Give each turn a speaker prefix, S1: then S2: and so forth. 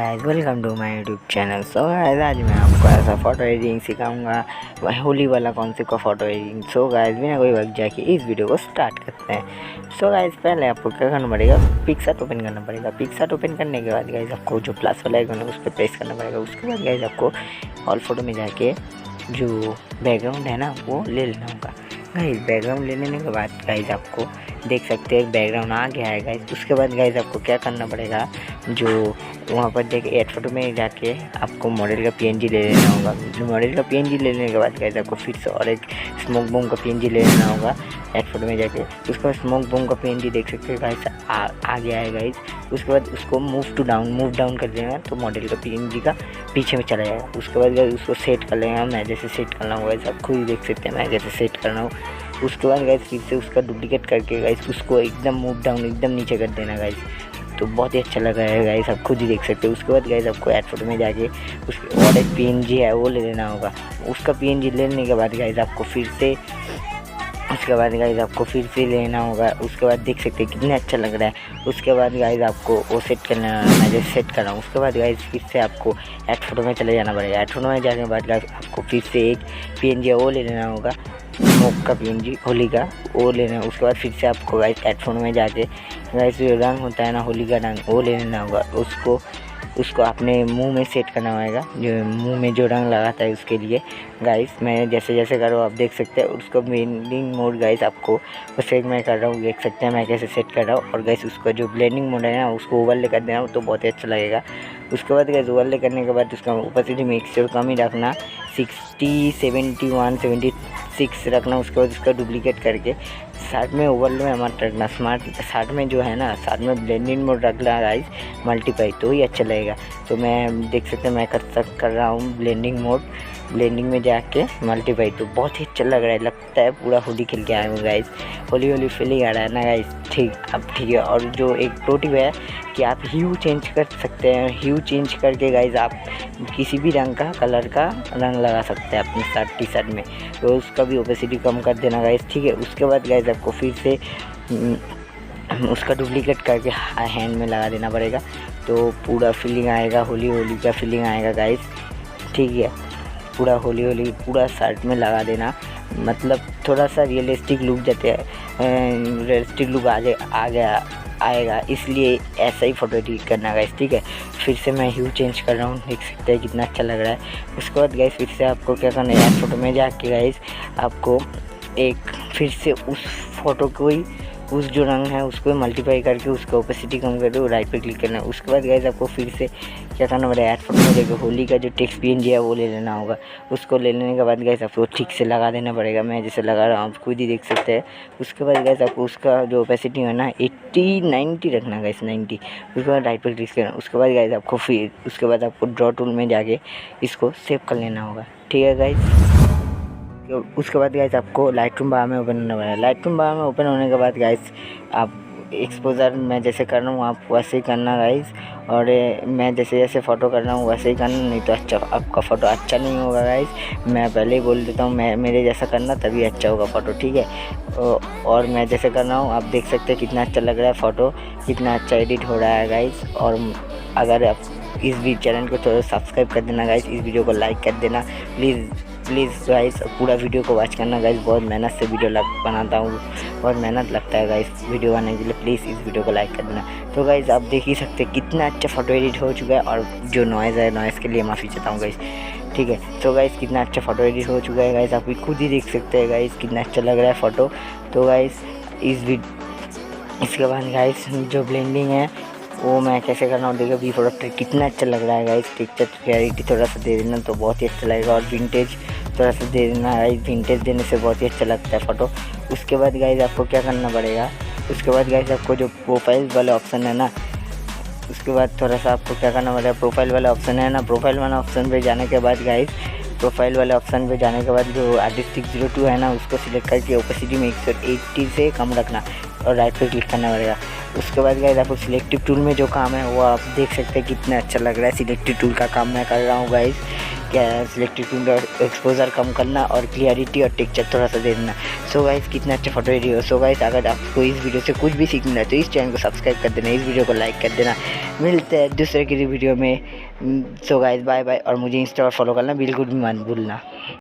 S1: Guys, welcome to my YouTube channel. So guys, आज मैं आपको ऐसा फ़ोटो एडिटिंग सिखाऊंगा, होली वाला कॉन्सेप्ट का फ़ोटो एडिटिंग। सो गाइस, बिना कोई वक्त जाके इस वीडियो को स्टार्ट करते हैं। सो गाइस, पहले आपको क्या करना पड़ेगा, पिक्सआर्ट ओपन करना पड़ेगा। पिक्सआर्ट ओपन करने के बाद गाइस आपको जो प्लस वाला आइकन है उस पर प्रेस करना पड़ेगा। उसके बाद गाइस आपको ऑल फोटो में जाके जो बैकग्राउंड है ना वो ले लेना होगा। गाइस बैकग्राउंड ले लेने के बाद गाइस आपको देख सकते हैं बैकग्राउंड आ गया है गाइस। उसके बाद गाइस आपको क्या करना पड़ेगा, जो वहाँ पर देख ऐड फोटो में जाके आपको मॉडल का पीएनजी ले लेना होगा। मॉडल का पीएनजी ले लेने के बाद गाइस आपको फिर से और एक स्मोक बूम का पीएनजी ले लेना होगा ऐड फोटो में जाके। उसके बाद स्मोक बूम का पीएनजी देख सकते हैं गाइस आ गया है गाइस। उसके बाद उसको मूव डाउन कर देना तो मॉडल का पीएनजी का पीछे में चला जाएगा। उसके बाद गाइस उसको सेट कर लेंगे। मैं जैसे सेट कर रहा हूँ गाइस, आप खुद ही देख सकते हैं मैं जैसे सेट कर रहा हूँ। उसके बाद गाइस फिर से उसका डुप्लीकेट करके गाइस उसको एकदम मूव डाउन एकदम नीचे कर देना गाइस, तो बहुत ही अच्छा लगा है गाइस, आप खुद ही देख सकते हो। उसके बाद गाइस आपको ऐड फोटो में जाके उसके और एक पीएनजी है वो ले लेना होगा। उसका पीएनजी लेने के बाद गाइस आपको फिर से लेना होगा। उसके बाद देख सकते हैं कितना अच्छा लग रहा है। उसके बाद गाइस आपको वो सेट करना है, मैं जैसे सेट कर रहा हूँ। उसके बाद गाइस फिर से आपको ऐड फोटो में चले जाना पड़ेगा। ऐड फोटो में जाने के बाद गाइस आपको फिर से एक पीएनजी वो ले लेना होगा, स्मोक का पीएनजी होली का वो लेना है। उसके बाद फिर से आपको गाइस ऐड फोटो में जाके गाइस जो रंग होता है ना होली का रंग वो ले लेना होगा। उसको अपने मुंह में सेट करना होगा, जो मुंह में जो रंग लगाता है उसके लिए गाइस। मैं जैसे कर रहा हूँ आप देख सकते हैं। उसको ब्लेंडिंग मोड गाइस आपको उसे मैं कर रहा हूँ, देख सकते हैं मैं कैसे सेट कर रहा हूँ। और गाइस उसका जो ब्लेंडिंग मोड है ना उसको ओवरले कर देना तो बहुत ही अच्छा लगेगा। उसके बाद गाइस ओवरले करने के बाद उसका ओपेसिटी मिक्सचर कम ही रखना, 60, 71, 76 रखना। उसके बाद उसका डुप्लीकेट करके साथ में ओवरले में मत रखना, साथ में जो है ना साथ में ब्लेंडिंग मोड रखना गाइस मल्टीप्लाई, तो ही अच्छा लगेगा। तो मैं देख सकते हैं मैं कर रहा हूँ ब्लेंडिंग में जाके मल्टीप्लाई, तो बहुत ही अच्छा लग रहा है, लगता है पूरा होली खेल के आया हूँ गाइस। होली फीलिंग आ रहा है ना गाइस। ठीक है। और जो एक प्रो टिप है कि आप ह्यू चेंज कर सकते हैं। ह्यू चेंज करके गाइस आप किसी भी रंग का कलर का रंग लगा सकते हैं अपने टी शर्ट में, तो उसका भी ओपेसिटी कम कर देना गाइस। ठीक है। उसके बाद गाइस आपको फिर से उसका डुप्लीकेट करके हैंड में लगा देना पड़ेगा, तो पूरा फीलिंग आएगा, होली का फीलिंग आएगा गाइस। ठीक है। पूरा होली पूरा शर्ट में लगा देना, मतलब थोड़ा सा रियलिस्टिक लुक रियलिस्टिक लुक आएगा, इसलिए ऐसा ही फ़ोटो एडिट करना गाइस। ठीक है। फिर से मैं ह्यू चेंज कर रहा हूँ, देख सकते हैं कितना अच्छा लग रहा है। उसके बाद गाइस फिर से आपको क्या करना है, फोटो में जाके गाइस आपको एक फिर से उस फोटो को ही उस जो रंग है उसको मल्टीप्लाई करके उसका ओपेसिटी कम कर दो, राइट पे क्लिक करना है। उसके बाद गाइस आपको फिर से क्या करना पड़ेगा, ऐड फोटो में जाकर होली का जो टेक्स्ट पीएनजी है वो ले लेना होगा। उसको ले लेने के बाद गाइस आपको ठीक से लगा देना पड़ेगा, मैं जैसे लगा रहा हूँ आप खुद ही देख सकते हैं। उसके बाद गाइस आपको उसका जो ओपेसिटी है ना 80, 90 रखना गाइस, 90। उसके बाद राइट पे क्लिक करना। उसके बाद गाइस आपको ड्रॉ टूल में जाके इसको सेव कर लेना होगा। ठीक है गाइस। उसके बाद गाइस आपको लाइटरूम बार में ओपन होना पड़ेगा। लाइटरूम बार में ओपन होने के बाद गाइस आप एक्सपोजर मैं जैसे कर रहा हूँ आप वैसे ही करना गाइस, और मैं जैसे फ़ोटो कर रहा हूँ वैसे ही करना, नहीं तो अच्छा आपका फ़ोटो अच्छा नहीं होगा गाइस। मैं पहले ही बोल देता हूँ, मेरे जैसा करना तभी अच्छा होगा फ़ोटो। ठीक है। और मैं जैसे कर रहा हूँ आप देख सकते हैं कितना अच्छा लग रहा है फ़ोटो, कितना अच्छा एडिट हो रहा है गाइस। और अगर आप इस भी चैनल को थोड़ा सब्सक्राइब कर देना गाइस, इस वीडियो को लाइक कर देना प्लीज़ गाइस। पूरा वीडियो को वॉच करना गाइस, बहुत मेहनत से वीडियो बनाता हूँ, बहुत मेहनत लगता है गाइस वीडियो बनाने के लिए। प्लीज़ इस वीडियो को लाइक कर देना। तो गाइस आप देख ही सकते हैं कितना अच्छा फ़ोटो एडिट हो चुका है, और जो नॉइज़ है नॉइज़ के लिए माफ़ी चाहता हूँ गाइस। ठीक है। तो गाइस कितना अच्छा फ़ोटो एडिट हो चुका है गाइस, आप भी खुद ही देख सकते हैं गाइस कितना अच्छा लग रहा है फ़ोटो। तो गाइस इसके बाद गाइस जो ब्लेंडिंग है वो मैं कैसे करना हूँ देखो, बिफोर आफ्टर कितना अच्छा लग रहा है गाइस। पिक्चर क्लैरिटी थोड़ा सा दे देना तो बहुत ही अच्छा लगेगा, और विंटेज थोड़ा सा दे देना गाइस, विंटेज देने से बहुत ही अच्छा लगता है फ़ोटो। उसके बाद गाइस आपको क्या करना पड़ेगा, उसके बाद गाइस आपको जो प्रोफाइल वाला ऑप्शन है ना, उसके बाद थोड़ा सा आपको क्या करना पड़ेगा, प्रोफाइल वाला ऑप्शन है ना, प्रोफाइल वाला ऑप्शन पे जाने के बाद गाइस जो आर्टिस्टिक 02 है ना उसको सिलेक्ट करके ओपेसिटी में 180 से कम रखना और राइट पे क्लिक करना पड़ेगा। उसके बाद गाइस आपको सिलेक्टिव टूल में जो काम है वो आप देख सकते हैं कितना अच्छा लग रहा है। सिलेक्टिव टूल का काम मैं कर रहा हूँ गाइस, सिलेक्टेड पिंग और एक्सपोजर कम करना और क्लियरिटी और टेक्सचर थोड़ा सा दे देना। सो गाइस कितना अच्छा फोटो रेडी हो। सो गाइस अगर आपको इस वीडियो से कुछ भी सीखना है तो इस चैनल को सब्सक्राइब कर देना, इस वीडियो को लाइक कर देना। मिलते हैं दूसरे की वीडियो में। सो गाइस बाय बाय, और मुझे इंस्टा पर फॉलो करना बिल्कुल भी मत भूलना।